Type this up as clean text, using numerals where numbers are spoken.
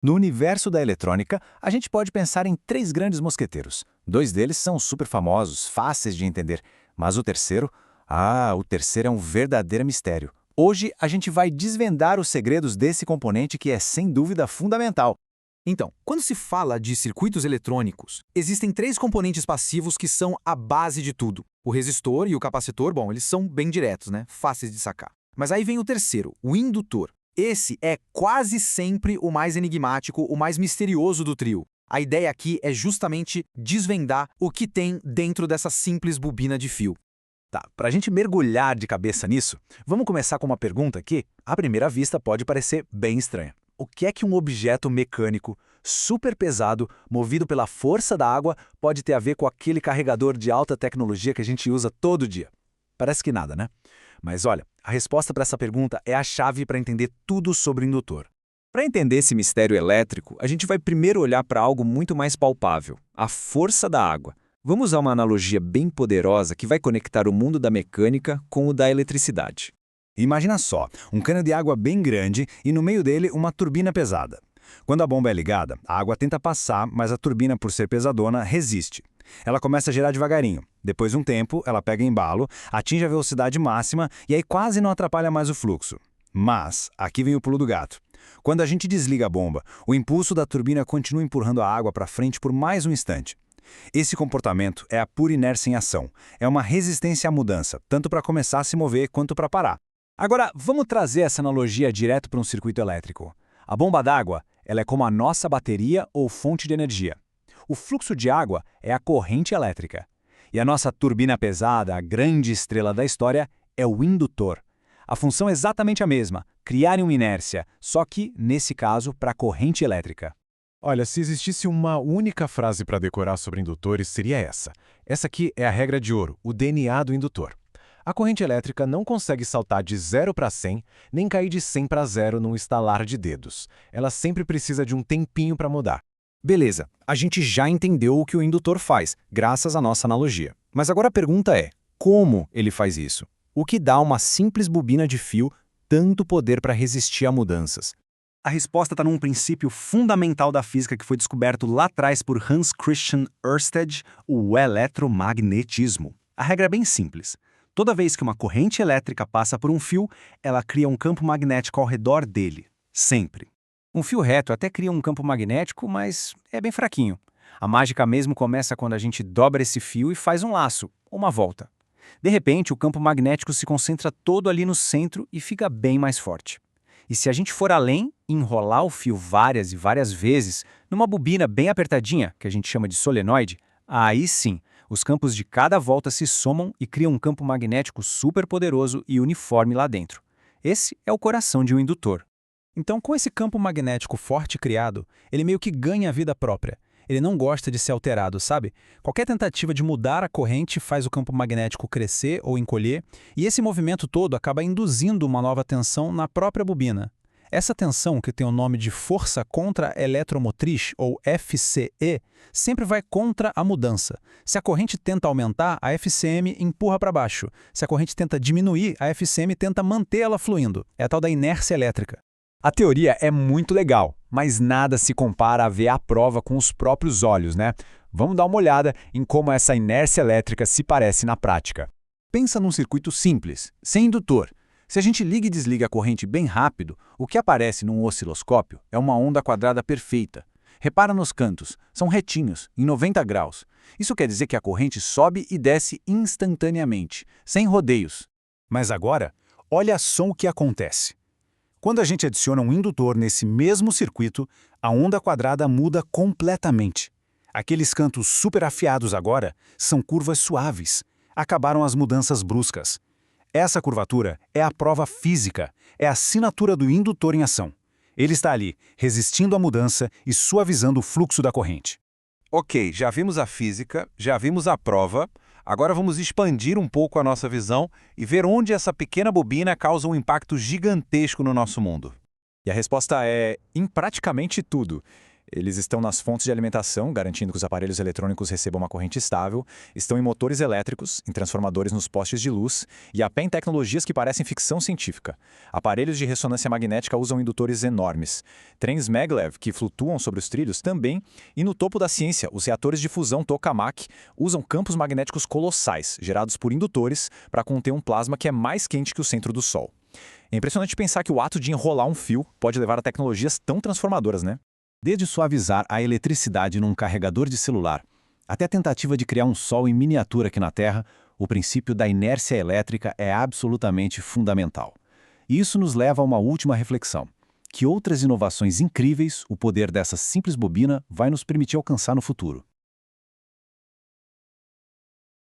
No universo da eletrônica, a gente pode pensar em três grandes mosqueteiros. Dois deles são super famosos, fáceis de entender, mas o terceiro é um verdadeiro mistério. Hoje a gente vai desvendar os segredos desse componente que é sem dúvida fundamental. Então, quando se fala de circuitos eletrônicos, existem três componentes passivos que são a base de tudo. O resistor e o capacitor, bom, eles são bem diretos, né? Fáceis de sacar. Mas aí vem o terceiro, o indutor. Esse é quase sempre o mais enigmático, o mais misterioso do trio. A ideia aqui é justamente desvendar o que tem dentro dessa simples bobina de fio. Tá, para a gente mergulhar de cabeça nisso, vamos começar com uma pergunta que, à primeira vista, pode parecer bem estranha. O que é que um objeto mecânico super pesado, movido pela força da água, pode ter a ver com aquele carregador de alta tecnologia que a gente usa todo dia? Parece que nada, né? Mas olha, a resposta para essa pergunta é a chave para entender tudo sobre o indutor. Para entender esse mistério elétrico, a gente vai primeiro olhar para algo muito mais palpável, a força da água. Vamos usar uma analogia bem poderosa que vai conectar o mundo da mecânica com o da eletricidade. Imagina só, um cano de água bem grande e no meio dele uma turbina pesada. Quando a bomba é ligada, a água tenta passar, mas a turbina, por ser pesadona, resiste. Ela começa a girar devagarinho. Depois de um tempo, ela pega embalo, atinge a velocidade máxima e aí quase não atrapalha mais o fluxo. Mas, aqui vem o pulo do gato. Quando a gente desliga a bomba, o impulso da turbina continua empurrando a água para frente por mais um instante. Esse comportamento é a pura inércia em ação. É uma resistência à mudança, tanto para começar a se mover quanto para parar. Agora, vamos trazer essa analogia direto para um circuito elétrico. A bomba d'água, ela é como a nossa bateria ou fonte de energia. O fluxo de água é a corrente elétrica. E a nossa turbina pesada, a grande estrela da história, é o indutor. A função é exatamente a mesma, criar uma inércia, só que, nesse caso, para a corrente elétrica. Olha, se existisse uma única frase para decorar sobre indutores, seria essa. Essa aqui é a regra de ouro, o DNA do indutor. A corrente elétrica não consegue saltar de 0 para 100, nem cair de 100 para 0 num estalar de dedos. Ela sempre precisa de um tempinho para mudar. Beleza, a gente já entendeu o que o indutor faz, graças à nossa analogia. Mas agora a pergunta é, como ele faz isso? O que dá uma simples bobina de fio tanto poder para resistir a mudanças? A resposta está num princípio fundamental da física que foi descoberto lá atrás por Hans Christian Ørsted, o eletromagnetismo. A regra é bem simples. Toda vez que uma corrente elétrica passa por um fio, ela cria um campo magnético ao redor dele. Sempre. Um fio reto até cria um campo magnético, mas é bem fraquinho. A mágica mesmo começa quando a gente dobra esse fio e faz um laço, uma volta. De repente, o campo magnético se concentra todo ali no centro e fica bem mais forte. E se a gente for além e enrolar o fio várias e várias vezes, numa bobina bem apertadinha, que a gente chama de solenoide, aí sim, os campos de cada volta se somam e criam um campo magnético super poderoso e uniforme lá dentro. Esse é o coração de um indutor. Então, com esse campo magnético forte criado, ele meio que ganha vida própria. Ele não gosta de ser alterado, sabe? Qualquer tentativa de mudar a corrente faz o campo magnético crescer ou encolher, e esse movimento todo acaba induzindo uma nova tensão na própria bobina. Essa tensão, que tem o nome de força contra-eletromotriz, ou FCE, sempre vai contra a mudança. Se a corrente tenta aumentar, a FCM empurra para baixo. Se a corrente tenta diminuir, a FCM tenta manter ela fluindo. É a tal da inércia elétrica. A teoria é muito legal, mas nada se compara a ver a prova com os próprios olhos, né? Vamos dar uma olhada em como essa inércia elétrica se parece na prática. Pensa num circuito simples, sem indutor. Se a gente liga e desliga a corrente bem rápido, o que aparece num osciloscópio é uma onda quadrada perfeita. Repara nos cantos, são retinhos, em 90 graus. Isso quer dizer que a corrente sobe e desce instantaneamente, sem rodeios. Mas agora, olha só o que acontece. Quando a gente adiciona um indutor nesse mesmo circuito, a onda quadrada muda completamente. Aqueles cantos super afiados agora são curvas suaves. Acabaram as mudanças bruscas. Essa curvatura é a prova física, é a assinatura do indutor em ação. Ele está ali, resistindo à mudança e suavizando o fluxo da corrente. Ok, já vimos a física, já vimos a prova, agora vamos expandir um pouco a nossa visão e ver onde essa pequena bobina causa um impacto gigantesco no nosso mundo. E a resposta é em praticamente tudo. Eles estão nas fontes de alimentação, garantindo que os aparelhos eletrônicos recebam uma corrente estável, estão em motores elétricos, em transformadores nos postes de luz e até em tecnologias que parecem ficção científica. Aparelhos de ressonância magnética usam indutores enormes. Trens maglev, que flutuam sobre os trilhos, também. E no topo da ciência, os reatores de fusão tokamak usam campos magnéticos colossais, gerados por indutores, para conter um plasma que é mais quente que o centro do Sol. É impressionante pensar que o ato de enrolar um fio pode levar a tecnologias tão transformadoras, né? Desde suavizar a eletricidade num carregador de celular, até a tentativa de criar um sol em miniatura aqui na Terra, o princípio da inércia elétrica é absolutamente fundamental. E isso nos leva a uma última reflexão. Que outras inovações incríveis o poder dessa simples bobina vai nos permitir alcançar no futuro?